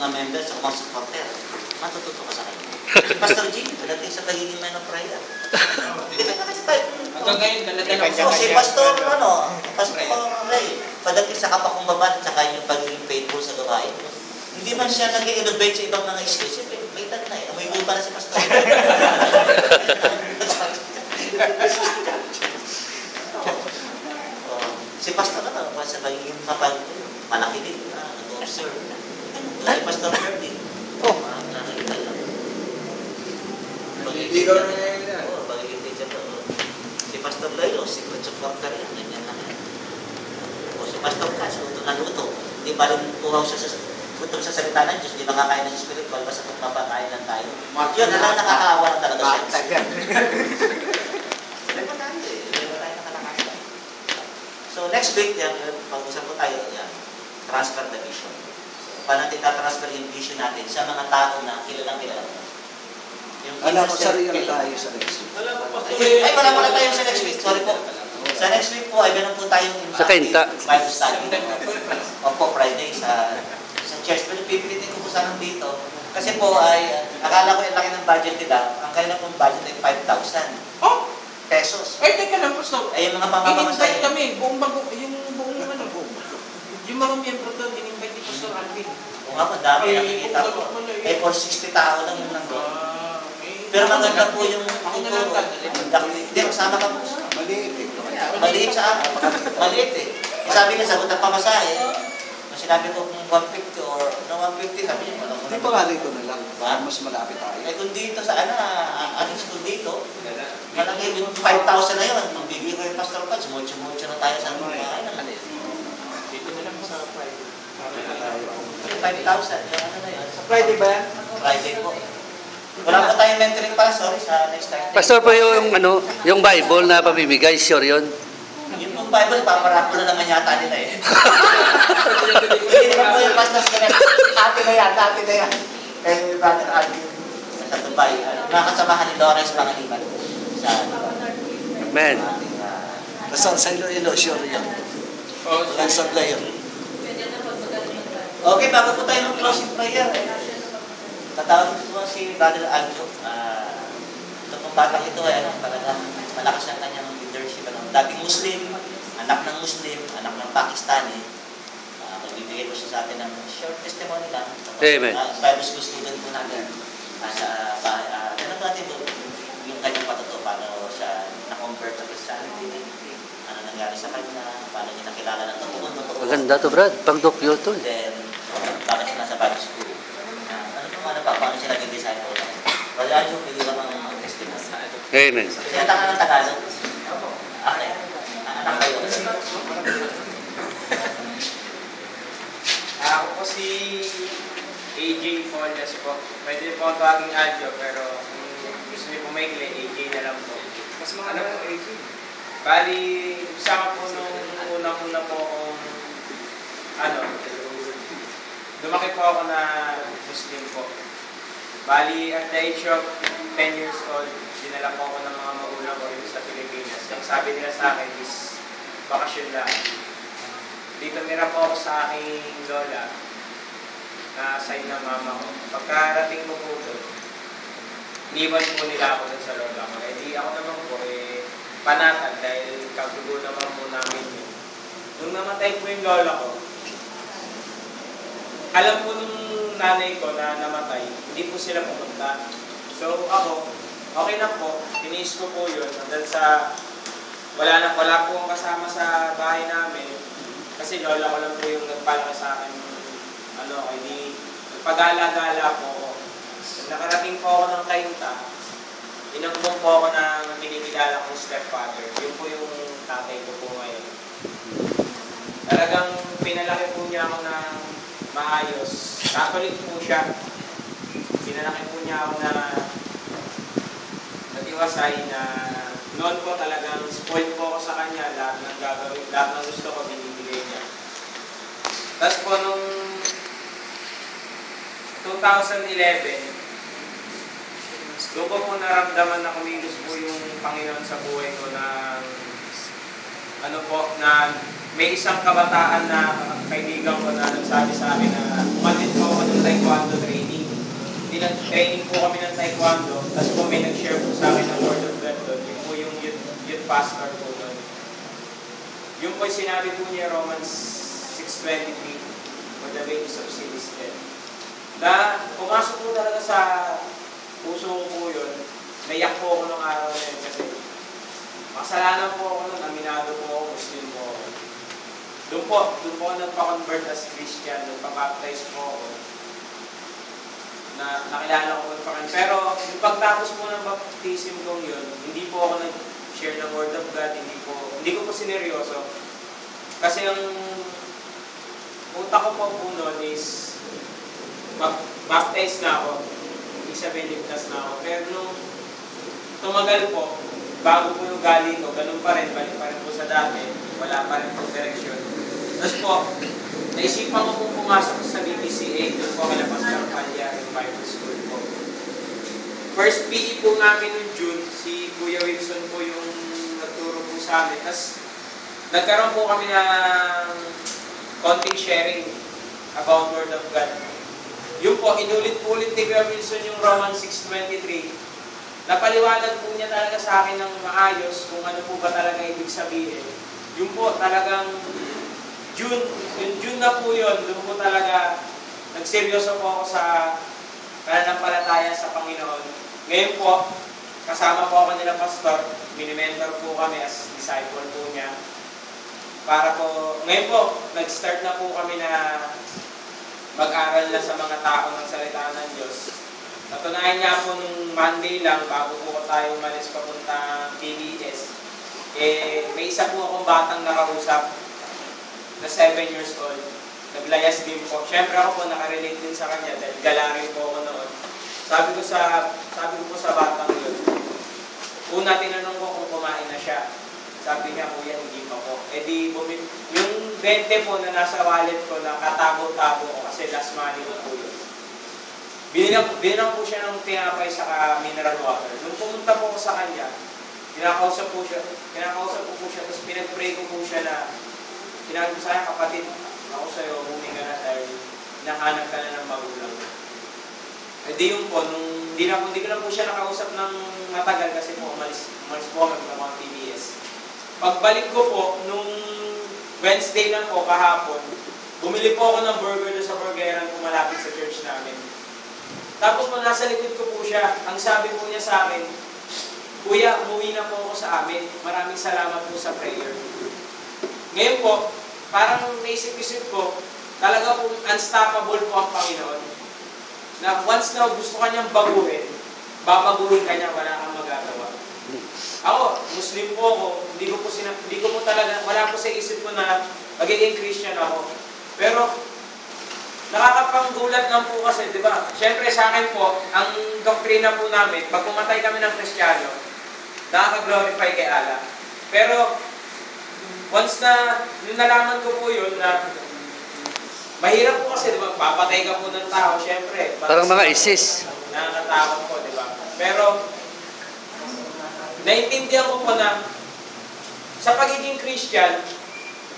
mga members at mga supporter, matututo ka sa kanya. Si Pastor G, pagdating sa pagiging man of prayer. Hindi ka kasi tayo. Hanggang ngayon, dala-dala ko Si Pastor, Pastor Ray, pagdating sa kapakumbaba at saka yung pagiging faithful sa gawain, hindi man siya nag-innovate sa ibang mga skills. May tad na eh. Amoy lupa na si Pastor. Si Pastor sa pagiging kapag malaki din, nag-observe. Si Pastor Herdy. Nakikita lang. Pag-ibigaw na niya. Pagiging teacher po. Si Pastor Layo, secret supporter yan. Ganyan lang yan. O si Pastor Cash, naluto. Hindi pa rin kuhaw siya sa gutom sa salita ng Diyos, di makakain ng spiritual, basta kung mapakain lang tayo. Yun, nakakaawa na talaga siya. Tagal. Hindi pa tayo nakalakasan. So next week, pag-usap po tayo, transfer the vision. Paano natin tatransfer yung vision natin sa mga tao na kilalang kilala. Alam ko, sarili tayo sa next week. Ay, wala tayo sa next week. Sorry po. Sa next week po, ay meron po tayong sa Kenta. Bible study. Opo, Friday sa church. Pero pipilitin ko po sana dito. Kasi po ay, akala ko yung laki ng budget nila. Ang kailan pong budget ay 5,000 pesos. Ay, teka lang, Pastor. Ay, yung mga pamamamasay. In-invite kami, yung mga miyembro doon, in-invite ni Pastor Alvin. Kung ako, dami nakikita ko. Eh, for 60 tao lang yung nandun. Pero maganda po yung tuturo. Hindi, kasama ka po. Maliit sa akin. Maliit eh. Sabi niya, sagot ang pamasahe. Sinabi ko kung 150 or 150, sabi niya, wala ko Hindi pa nga dito na lang. Mas malapit tayo. Eh kung dito sa alis ko dito, malaki yung 5,000 na yun. Ang bibigay ko yung Pastor Pats, mucho na tayo sa mga kainan. Dito na lang sa Friday. 5,000, yung ano na yun. Sa Friday ba yan? Friday po. Wala pa tayong mentoring para, sorry, sa next time. Pastor po yung Bible na pamimigay, sure yun. Yung pong Bible, paparapto na naman yata nila eh. Hindi naman po yung pastor na ate na yan. Eh, Brother Alvin, sa Dubai. Nakasamahan ni Lawrence Pangaliban. Sa Amen. Basta sa Iloilo, sure yan. Walang sablay yun. Okay, bago po tayo mag-closing prayer. Tatawag po si Brother Aljo. Ito pong batang ito ay talagang malakas ang kanyang leadership. Dating Muslim, anak ng Muslim, anak ng Pakistani. Magbibigay po siya sa atin ng short testimony lang. Amen. Bible school student po natin. Ganun po natin yung kanyang patuto, paano siya na-convert sa Christianity, ano nangyari sa kanya, paano niya nakilala ng totoo. Maganda to, Brad. Pang-dokyo to. Then, bakit siya nasa Bible school? Paano siya naging disciple? Wala yung pili lang ang testimony. Amen. Sinata ka ng Tagalog? Okay. Anak kayo. Ako po si AJ Follas po. Pwede po tawaging Aljo, pero gusto niyo po maikli, AJ na lang po. Mas mga ano po, AJ? Bali, sama po nung unang-una po akong lumaki po ako na Muslim po. Bali, at the age of 10 years old, dinala po ako ng mga magulang ko sa Pilipinas. Ang sabi nila sa akin is, bakasyon lang. Dito mira po ako sa aking lola, na sign ng mama ko. Pagkarating mo po doon, iniwan po nila ako doon sa lola ko. Eh di ako naman po, panatag dahil kagulo naman po namin. Nung namatay po yung lola ko, alam po nung nanay ko na namatay, hindi po sila pumunta. So ako, okay lang po, tiniis ko po yun. Hanggang sa, wala po akong kasama sa bahay namin. Kasi lola ko lang po yung nagpalaki sa akin. Hindi, pag-ala-gala po ako. Nakarating po ako ng Kainta, inambong po ako ng kinikilala kong stepfather. Yun po yung tatay ko po ngayon. Talagang pinalaki po niya ako ng maayos. Catholic po siya. Pinalaki po niya ako na nag-iwasay na noon po talagang spoiled po ako sa kanya. Lahat ng gagawin, lahat ng gusto ko binibigay niya. Tapos po nung 2011, doon ko po naramdaman na kumilos po yung Panginoon sa buhay ko na na may isang kabataan na kaibigan ko na nagsabi sa akin na umatin po ako ng taekwondo Taekwondo training. Training po kami ng Taekwondo, tapos po may nag-share po sa akin ng Word of God doon. Yung po yung youth pastor po doon. Yung po sinabi po niya Romans 6:23, for the wages of sin is death. Na pumasok po talaga sa puso ko po yun. Naiyak po ako nung araw na yun kasi makasalanan po ako nung aminado po ako, Muslim po ako. Doon po ako nagpa-convert as Christian, nagpa-baptize po ako. Na nakilala ko po pa. Pero yung pagtapos po ng baptism kong yun, hindi po ako nag-share ng Word of God, hindi ko po sineryoso. Kasi ang utak ko po noon is baptize na ako. Ibig sabihin, ligtas na ako. Pero nung tumagal po, bago po yung galing ko, ganun pa rin, balik pa rin po sa dati, wala pa rin po direksyon. Tapos po, naisipan ko pong pumasok sa BPCA, doon po kala Pastor Palya, yung Bible School po. First PE po namin noong June, si Kuya Wilson po yung nagturo po sa amin. Tapos, nagkaroon po kami ng konting sharing about Word of God. Yun po, inulit-ulit ni Kuya Wilson yung Romans 6:23. Napaliwanag po niya talaga sa akin ng maayos kung ano po ba talaga ibig sabihin. Yung po talagang June na po yun, doon po talaga nagseryoso po ako sa pananampalataya sa Panginoon. Ngayon po, kasama po ako nila Pastor, mini-mentor po kami as disciple po niya. Para po, ngayon po, nag-start na po kami na mag-aral na sa mga tao ng salita ng Diyos. Natunayan niya po nung Monday lang, bago po tayo umalis papunta PBS, may isa po akong batang nakausap na 7 years old. Naglayas din po. Siyempre ako po nakarelate din sa kanya dahil galarin po ako noon. Sabi ko po sa batang yun, una tinanong ko kung kumain na siya. Sabi niya, kuya, hindi pa po. Yung 20 po na nasa wallet ko, nakatago-tago ko kasi last money ko po yun. Binigyan po siya ng tinapay sa mineral water. Nung pumunta po ko sa kanya, kinakausap ko po siya, tapos pinag-pray ko po siya na, sinabi ko sa kanya, kapatid, ako sa'yo, huminga na dahil hinahanap ka na ng magulang. Yun po, hindi ko na po siya nakausap ng matagal kasi po umalis po kami ng mga PBS. Pagbalik ko po, nung Wednesday lang po, kahapon, bumili po ako ng burger sa burgeran kung malapit sa church namin. Tapos nung nasa likod ko po siya, ang sabi po niya sa akin, kuya, umuwi na po ako sa amin. Maraming salamat po sa prayer. Ngayon po, parang naisip-isip ko, talaga po unstoppable po ang Panginoon. Na once na gusto ka niyang baguhin, babaguhin ka niya, wala kang magagawa. Ako, Muslim po ako, hindi ko po talaga, wala po sa isip ko na magiging Christian ako. Pero, nakakapanggulat lang po kasi, di ba? Siyempre sa akin po, ang doktrina po namin, pag pumatay kami ng Kristiyano, nakaka-glorify kay Allah. Pero, once na, yung nalaman ko po yun, na mahirap po kasi, di ba? Papatay ka po ng tao, siyempre. Parang mga ISIS. Nakakatakot po, di ba? Pero, naintindihan ko po na, sa pagiging Christian,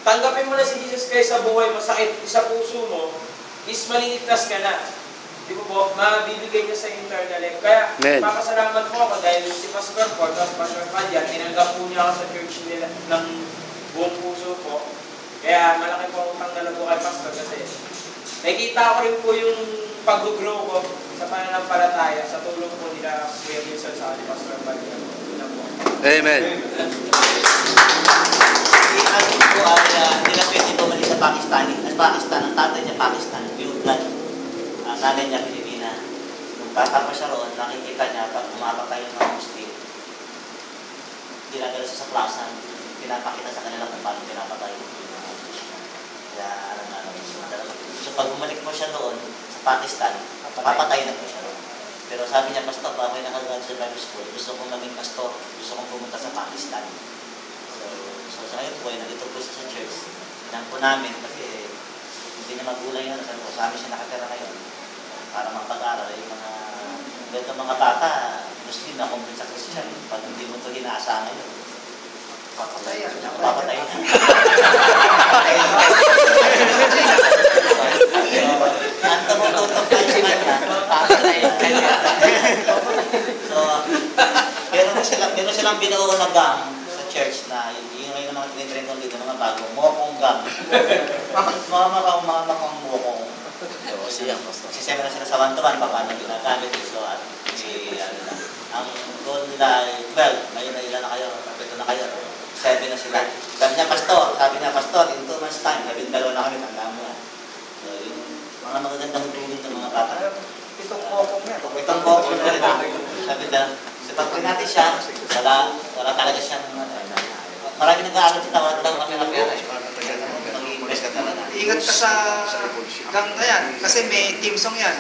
tanggapin mo na si Jesus Christ sa buhay mo, sa puso mo, is maliligtas ka na. Di ba po, mabibigay niya sa internal life. Kaya, papasalamat po ako dahil si Pastor Ford, Pastor Padya, tinanggap po niya ako sa church nila ng buong puso po. Kaya, malaki po akong tanggalan po kay Pastor kasi nakikita ko rin po yung pag-grow ko sa pananampalataya sa tulong po nila Kuya Wilson sa akin, Pastor Padya. Amen. Kasi po ay hindi na pwede bumalik sa Pakistan. Ang tatay niya Pakistan. Yung blood. Ang nanay niya Pilipina. Nung tatapos siya roon, nakikita niya pag umapatay yung mga Muslim. Dinadala siya sa plaza. Pinapakita sa kanila kung paano pinapatay yung mga Muslim. Kaya alam. So pag bumalik mo siya doon sa Pakistan, papatay na po siya roon. Pero sabi niya, Pastor, bago yung nakagraduate sa Bible School, gusto kong maging pastor. Gusto kong pumunta sa Pakistan. So sa ngayon po, nandito po siya sa church. Tinang po namin kasi hindi niya magulang yun. Sa amin siya nakatira ngayon para magpag-aral. Yung mga bata, Muslim na kumplit sa Christian. Pag hindi mo ito hinasa ngayon, papatay na. Ang tumututong tayo sa silang binuo na gang sa church na yung ngayon ng mga tinitrain ko dito, mga bago, mokong gang. Mga makang mokong. Sisema na sila sa one-to-one, paano ginagamit. So, at ang goal nila ay 12. Ngayon na ilan na kayo, 7 na kayo. 7 na sila. Sabi niya, Pastor, in 2 months time, 12 na kami, tanda mo yan. So, yung mga magagandang tulong ng mga bata. Itong mokong na rin. Sabi niya, sipapuin natin siya, wala talaga siyang, marami nag-aaral dito, wala talaga kami na pera. Mag-i-invest ka talaga. Ingat ka sa gang na yan, kasi may team song yan.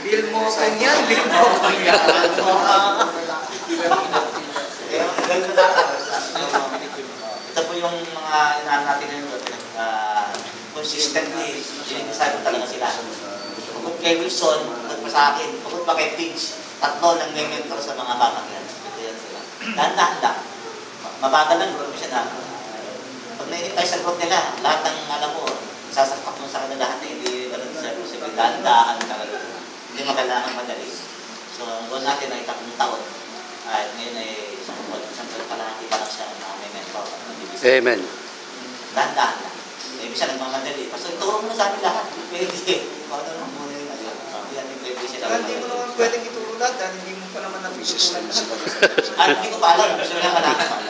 Bill mo kung yan, Bill mo kung yan. Ito po yung mga inahan natin ngayon, consistently, sinisabi talaga sila. Pagod kay Wilson, pagod pa sa akin, pagod pa kay Pidge, 3 lang may mentor sa mga bata yan. Ito yan sila. Dahan-dahan lang. Mabagal lang, group siya na. Pag nainip tayo sa group nila, lahat ng alam mo, sasakpak mo sa kanila lahat na hindi ganun sa dahan-dahan talaga. Hindi mo kailangan madali. So, ang goal natin ay 3 taon. At ngayon ay isang kalahati pa lang siya na may mentor. Amen. Dahan-dahan lang. Ibig siya nagmamadali. Pastor, ituro mo na sa amin lahat. Pwede. Ano naman muna yun. Hindi mo naman pwedeng ituro lahat dahil hindi mo pa naman nabisusulan lahat. At hindi ko pa alam. Gusto niya kailangan.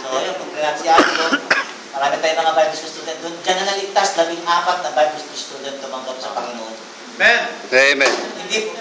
So, yun. Kung kailangan si Angelo, marami tayong mga Bible School student. Doon, dyan na naligtas, 14 na Bible School student tumanggap sa Panginoon. Amen. Amen. Hindi